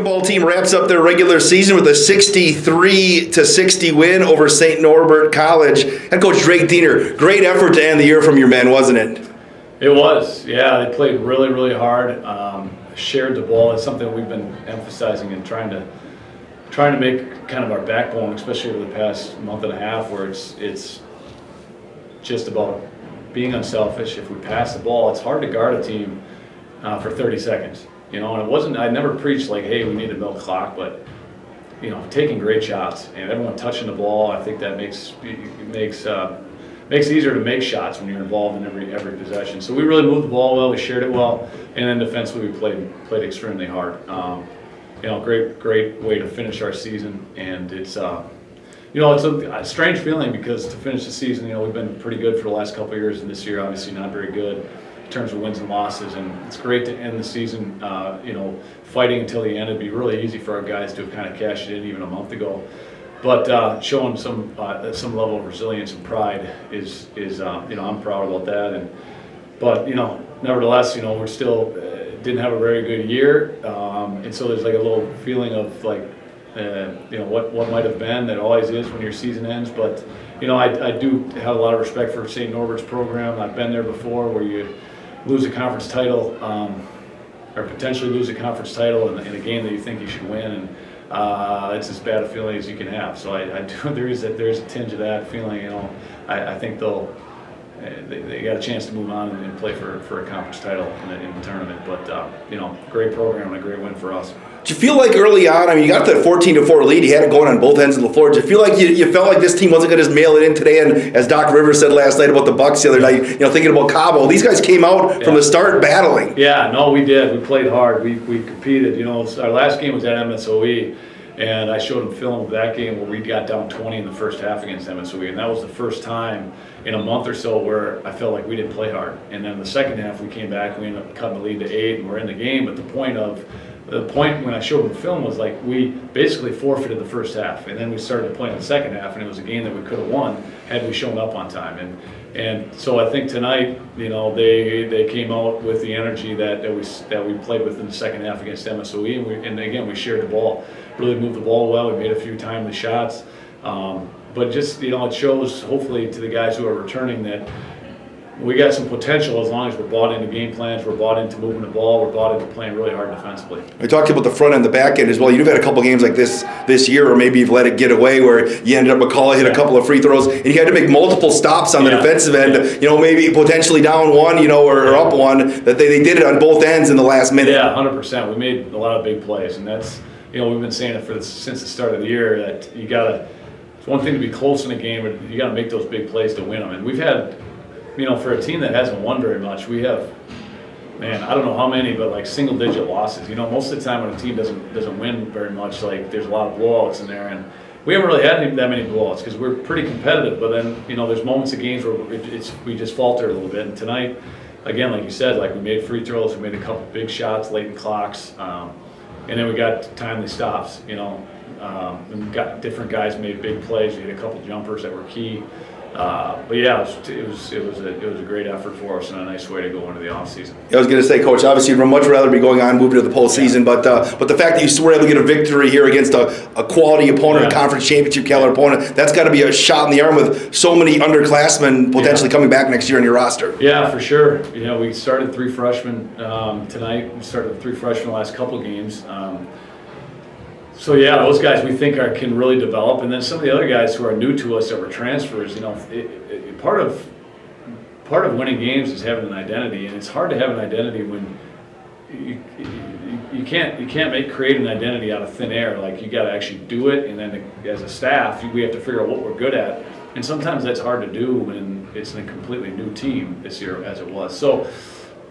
football team wraps up their regular season with a 63-60 win over St. Norbert College. Head coach Drake Diener, great effort to end the year from your men, wasn't it? It was, yeah. They played really, really hard. Shared the ball. It's something we've been emphasizing and trying to make kind of our backbone, especially over the past month and a half, where it's just about being unselfish. If we pass the ball, it's hard to guard a team for 30 seconds. And it wasn't, I never preached like, hey, we need to milk clock, but, taking great shots and everyone touching the ball, I think that makes it easier to make shots when you're involved in every possession. So we really moved the ball well, we shared it well, and then defensively we played extremely hard. Great way to finish our season, and it's it's a strange feeling because to finish the season, we've been pretty good for the last couple of years, and this year obviously not very good in terms of wins and losses, and it's great to end the season, fighting until the end. It'd be really easy for our guys to have kind of cashed it in even a month ago, but showing some level of resilience and pride is I'm proud about that, but nevertheless, we're still didn't have a very good year, and so there's like a little feeling of like what might have been. That always is when your season ends, but I do have a lot of respect for St. Norbert's program. I've been there before where you lose a conference title, or potentially lose a conference title in a game that you think you should win, and it's as bad a feeling as you can have. So I do there's a tinge of that feeling. I think they got a chance to move on and play for a conference title in the tournament. But great program and a great win for us. Did you feel like early on, you got that 14-4 lead, you had it going on both ends of the floor. Did you feel like you felt like this team wasn't going to just mail it in today? And as Doc Rivers said last night about the Bucks the other night, thinking about Cabo, these guys came out from the start battling. Yeah, no, we did. We played hard. We competed. Our last game was at MSOE, and I showed them film of that game where we got down 20 in the first half against MSOE, and that was the first time in a month or so where I felt like we didn't play hard. And then in the second half, we came back, we ended up cutting the lead to 8, and we're in the game. But the point when I showed them the film was like we basically forfeited the first half, and then we started playing the second half, and it was a game that we could have won had we shown up on time. And so I think tonight, they came out with the energy that we played with in the second half against MSOE, and again we shared the ball, really moved the ball well. We made a few timely shots, but just it shows hopefully to the guys who are returning that we got some potential as long as we're bought into game plans, we're bought into moving the ball, we're bought into playing really hard defensively. We talked about the front end, the back end as well. You've had a couple games like this year, or maybe you've let it get away where you ended up McCullough hit a couple of free throws, and you had to make multiple stops on the defensive end. Maybe potentially down one, or up one. That they did it on both ends in the last minute. Yeah, 100%. We made a lot of big plays, and that's we've been saying it since the start of the year that you gotta. It's one thing to be close in a game, but you gotta make those big plays to win them. And we've had. For a team that hasn't won very much, we have, I don't know how many, but like single-digit losses. Most of the time when a team doesn't win very much, like there's a lot of blowouts in there, and we haven't really had that many blowouts because we're pretty competitive. But then, there's moments of games where we just falter a little bit. And tonight, again, like you said, like we made free throws, we made a couple big shots late in clocks, and then we got timely stops. And got different guys made big plays. We had a couple jumpers that were key. But yeah, it was a great effort for us and a nice way to go into the off season. I was going to say, Coach, obviously you'd much rather be going on moving to the postseason, but the fact that you were able to get a victory here against a quality opponent, a conference championship caliber opponent, that's got to be a shot in the arm with so many underclassmen potentially coming back next year on your roster. Yeah, for sure. We started 3 freshmen tonight. We started 3 freshmen the last couple games. So yeah, those guys we think can really develop, and then some of the other guys who are new to us that were transfers. Part of winning games is having an identity, and it's hard to have an identity when you can't create an identity out of thin air. Like you got to actually do it, and then as a staff, we have to figure out what we're good at, and sometimes that's hard to do when it's a completely new team this year as it was. So.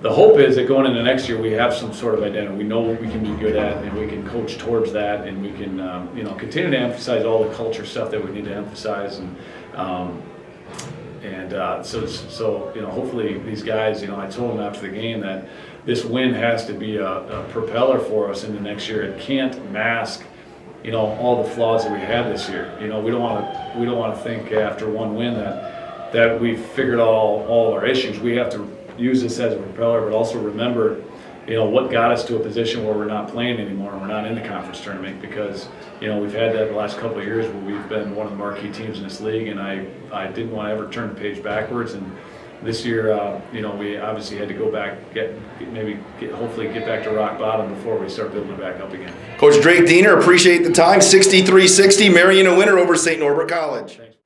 The hope is that going into next year we have some sort of identity. We know what we can be good at, and we can coach towards that, and we can continue to emphasize all the culture stuff that we need to emphasize, so hopefully these guys. I told them after the game that this win has to be a propeller for us into next year. It can't mask all the flaws that we had this year. We don't want to think after one win that we've figured out all our issues. We have to use this as a propeller, but also remember what got us to a position where we're not playing anymore and we're not in the conference tournament, because we've had that the last couple of years where we've been one of the marquee teams in this league, and I didn't want to ever turn the page backwards. And this year, we obviously had to go back, hopefully get back to rock bottom before we start building it back up again. Coach Drake Diener, appreciate the time. 63-60, Marian a winner over St. Norbert College. Thanks.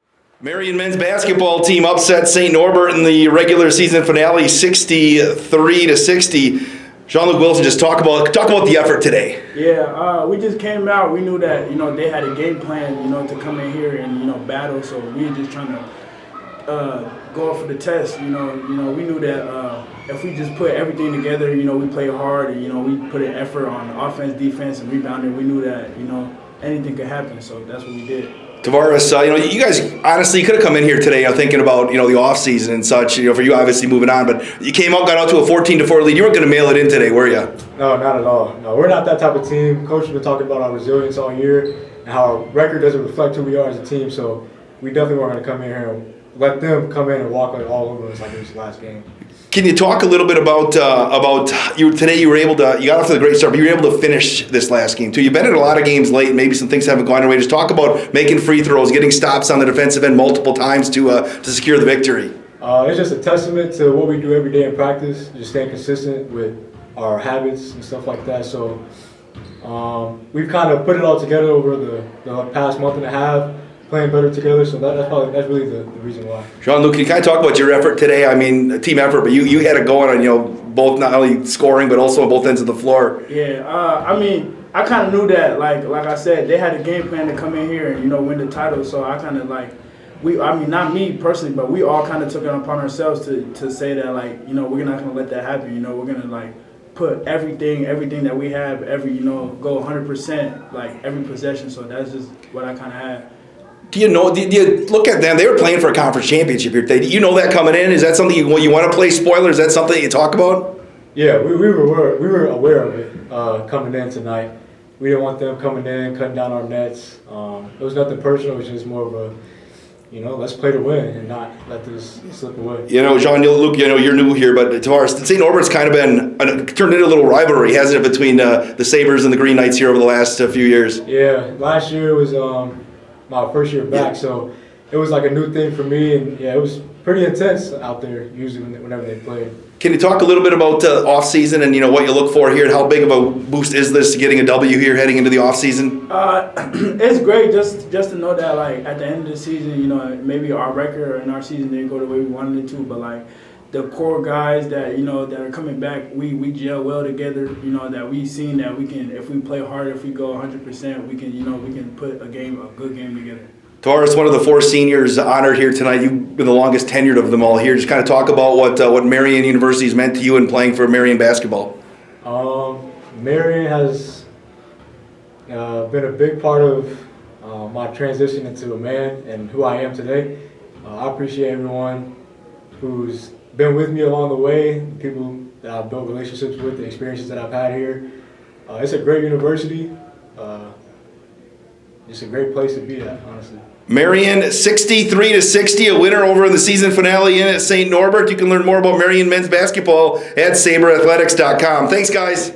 Marian men's basketball team upset St. Norbert in the regular season finale, 63-60. Jean-Luc Wilson, just talk about the effort today. Yeah, we just came out. We knew that they had a game plan to come in here and battle. So we were just trying to go up for the test. We knew that if we just put everything together, we play hard and we put an effort on offense, defense, and rebounding. We knew that anything could happen. So that's what we did. Tavares, you guys honestly could have come in here today, thinking about the off season and such. For you, obviously moving on, but you came out, got out to a 14-4 lead. You weren't going to mail it in today, were you? No, not at all. No, we're not that type of team. Coach has been talking about our resilience all year and how our record doesn't reflect who we are as a team. So we definitely weren't going to come in here and let them come in and walk all over us like it was the last game. Can you talk a little bit about you today? You got off to a great start, but you were able to finish this last game too. You've been in a lot of games late. Maybe some things haven't gone your way. Just talk about making free throws, getting stops on the defensive end multiple times to secure the victory. It's just a testament to what we do every day in practice, just staying consistent with our habits and stuff like that. So we've kind of put it all together over the past month and a half, playing better together, so that's really the reason why. Jean-Luc, can you kind of talk about your effort today? I mean, a team effort, but you had it going on, both not only scoring but also on both ends of the floor. Yeah, I kind of knew that, like I said, they had a game plan to come in here and win the title. So I kind of not me personally, but we all kind of took it upon ourselves to say that we're not gonna let that happen. We're gonna put everything that we have, go 100%, every possession. So that's just what I kind of had. Do you look at them? They were playing for a conference championship here today. Do you know that coming in? Is that something you want to play spoiler? Is that something you talk about? Yeah, we were aware of it coming in tonight. We didn't want them coming in, cutting down our nets. It was nothing personal. It was just more of a, let's play to win and not let this slip away. Jean-Luc, you're new here, but Tavares, St. Norbert's kind of been turned into a little rivalry, hasn't it, between the Sabres and the Green Knights here over the last few years? Yeah, last year was my first year back, so it was like a new thing for me, and it was pretty intense out there usually whenever they played. Can you talk a little bit about off season and what you look for here, and how big of a boost is this to getting a W here heading into the off season? It's great just to know that at the end of the season, maybe our record and our season didn't go the way we wanted it to, but the core guys that that are coming back, we gel well together. That we've seen that we can, if we play hard, if we go 100%, we can we can put a good game together. Tavares, one of the four seniors honored here tonight. You've been the longest tenured of them all here. Just kind of talk about what Marian University has meant to you in playing for Marian basketball. Marian has been a big part of my transition into a man and who I am today. I appreciate everyone who's been with me along the way, the people that I've built relationships with, the experiences that I've had here. It's a great university. It's a great place to be at, honestly. Marian 63-60, a winner over in the season finale in at St. Norbert. You can learn more about Marian men's basketball at saberathletics.com. Thanks, guys.